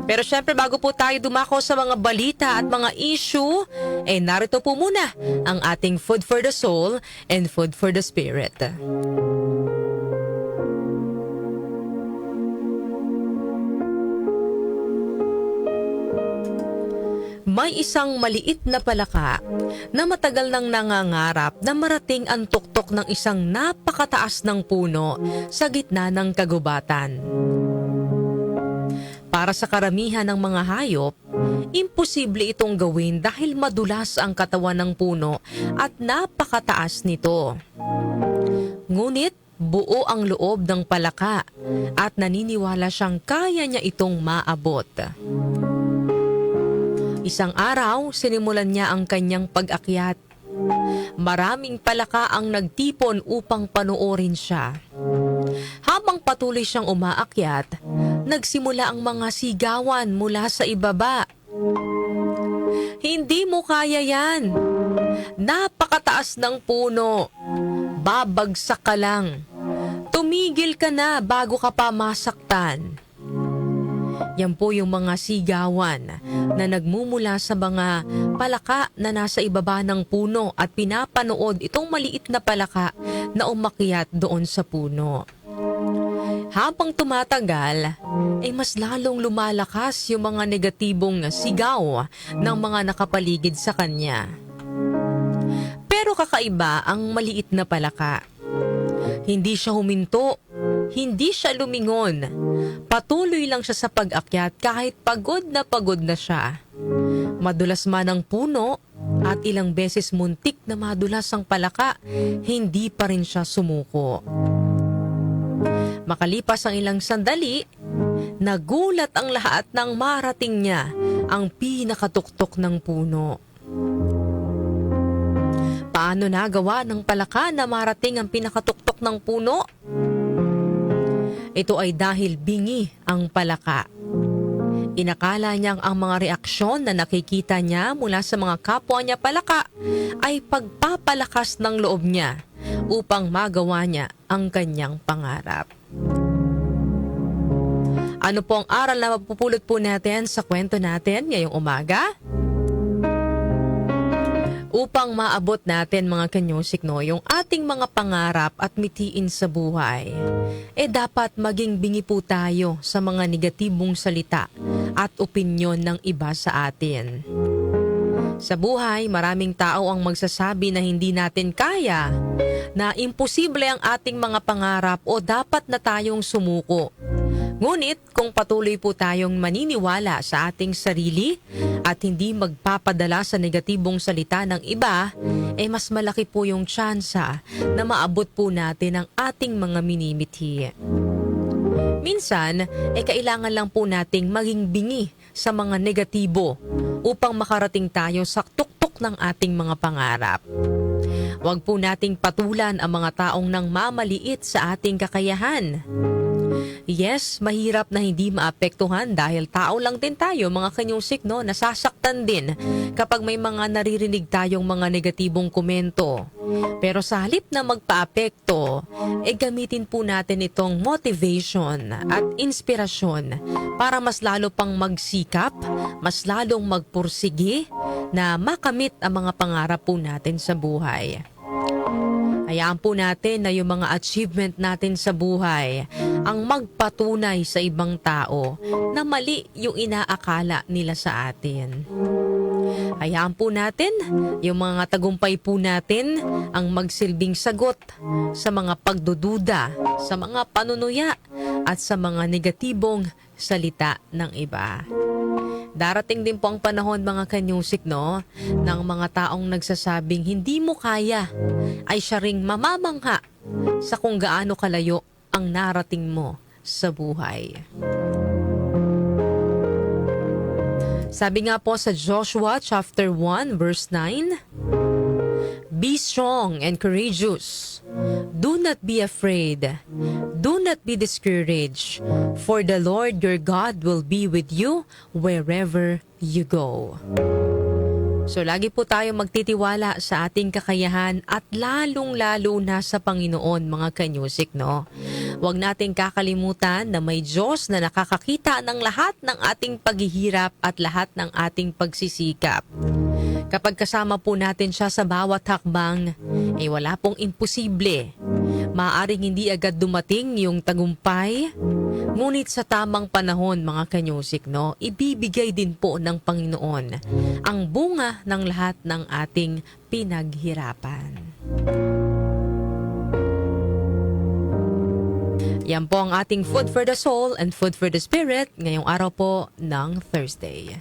Pero syempre bago po tayo dumako sa mga balita at mga issue, narito po muna ang ating Food for the Soul and Food for the Spirit. May isang maliit na palaka na matagal nang nangangarap na marating ang tuktok ng isang napakataas ng puno sa gitna ng kagubatan. Para sa karamihan ng mga hayop, imposible itong gawin dahil madulas ang katawan ng puno at napakataas nito. Ngunit buo ang loob ng palaka at naniniwala siyang kaya niya itong maabot. Isang araw, sinimulan niya ang kanyang pag-akyat. Maraming palaka ang nagtipon upang panoorin siya. Habang patuloy siyang umaakyat, nagsimula ang mga sigawan mula sa ibaba. Hindi mo kaya yan. Napakataas ng puno. Babagsak ka lang. Tumigil ka na bago ka pa masaktan. Yan po yung mga sigawan na nagmumula sa mga palaka na nasa ibaba ng puno at pinapanood itong maliit na palaka na umakyat doon sa puno. Habang tumatagal, mas lalong lumalakas yung mga negatibong sigaw ng mga nakapaligid sa kanya. Pero kakaiba ang maliit na palaka. Hindi siya huminto, hindi siya lumingon. Patuloy lang siya sa pag-akyat kahit pagod na siya. Madulas man ang puno at ilang beses muntik na madulas ang palaka, hindi pa rin siya sumuko. Makalipas ang ilang sandali, nagulat ang lahat nang marating niya ang pinakatuktok ng puno. Paano nagawa ng palaka na marating ang pinakatuktok ng puno? Ito ay dahil bingi ang palaka. Inakala niyang ang mga reaksyon na nakikita niya mula sa mga kapwa niya palaka ay pagpapalakas ng loob niya upang magawa niya ang kanyang pangarap. Ano po ang aral na mapupulot po natin sa kwento natin ngayong umaga? Upang maabot natin mga kanyusik yung ating mga pangarap at mitiin sa buhay, dapat maging bingi po tayo sa mga negatibong salita at opinyon ng iba sa atin. Sa buhay, maraming tao ang magsasabi na hindi natin kaya, na imposible ang ating mga pangarap o dapat na tayong sumuko. Ngunit kung patuloy po tayong maniniwala sa ating sarili at hindi magpapadala sa negatibong salita ng iba, mas malaki po yung tsansa na maabot po natin ang ating mga minimithi. Minsan, kailangan lang po nating maging bingi sa mga negatibo upang makarating tayo sa tuktok ng ating mga pangarap. Huwag po nating patulan ang mga taong nang mamaliit sa ating kakayahan. Yes, mahirap na hindi maapektuhan dahil tao lang din tayo mga kanyusik, nasasaktan din kapag may mga naririnig tayong mga negatibong komento. Pero sa halip na magpaapekto, gamitin po natin itong motivation at inspirasyon para mas lalo pang magsikap, mas lalong magpursige na makamit ang mga pangarap po natin sa buhay. Hayaan po natin na yung mga achievement natin sa buhay ang magpatunay sa ibang tao na mali yung inaakala nila sa atin. Hayaan po natin yung mga tagumpay po natin ang magsilbing sagot sa mga pagdududa, sa mga panunuya at sa mga negatibong salita ng iba. Darating din po ang panahon mga kanyusik ng mga taong nagsasabing hindi mo kaya ay siya ring mamamangha sa kung gaano kalayo ang narating mo sa buhay. Sabi nga po sa Joshua chapter 1 verse 9, "Be strong and courageous. Do not be afraid. Do not be discouraged, for the Lord your God will be with you wherever you go." So lagi po tayo magtitiwala sa ating kakayahan at lalong-lalo na sa Panginoon, mga kanyusik, no? Huwag nating kakalimutan na may Diyos na nakakakita ng lahat ng ating paghihirap at lahat ng ating pagsisikap. Kapag kasama po natin siya sa bawat hakbang, wala pong imposible. Maaaring hindi agad dumating yung tagumpay, ngunit sa tamang panahon, mga kanyusik, no, ibibigay din po ng Panginoon ang bunga ng lahat ng ating pinaghirapan. Yan po ang ating Food for the Soul and Food for the Spirit ngayong araw po ng Thursday.